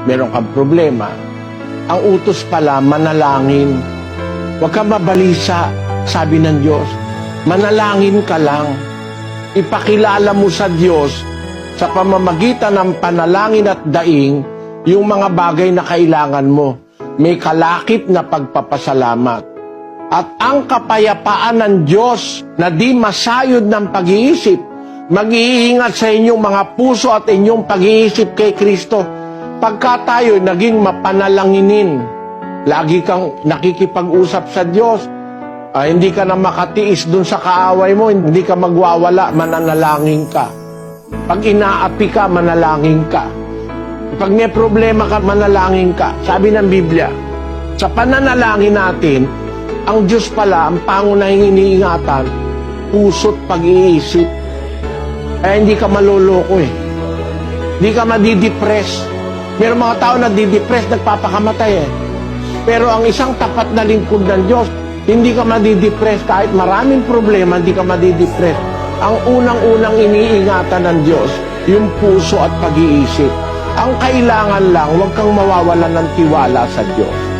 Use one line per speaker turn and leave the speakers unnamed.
meron kang problema, ang utos pala, manalangin. Huwag kang mabalisa, sabi ng Diyos. Manalangin ka lang. Ipakilala mo sa Diyos sa pamamagitan ng panalangin at daing yung mga bagay na kailangan mo. May kalakip na pagpapasalamat. At ang kapayapaan ng Diyos na di masayod ng pag-iisip, mag-iingat sa inyong mga puso at inyong pag-iisip kay Kristo. Pagka tayo naging mapanalanginin, lagi kang nakikipag-usap sa Diyos, hindi ka na makatiis dun sa kaaway mo, hindi ka magwawala, mananalangin ka. Pag inaapi ka, manalangin ka. Pag may problema ka, manalangin ka. Sabi ng Biblia, sa pananalangin natin, ang Diyos pala, ang pangunahing iniingatan, puso't pag-iisip. Hindi ka maluloko eh. Hindi ka madidepress. Meron mga tao na didepress, nagpapakamatay eh. Pero ang isang tapat na lingkod ng Diyos, hindi ka madidepress. Kahit maraming problema, hindi ka madidepress. Ang unang-unang iniingatan ng Diyos, yung puso at pag-iisip. Ang kailangan lang, huwag kang mawawalan ng tiwala sa Diyos.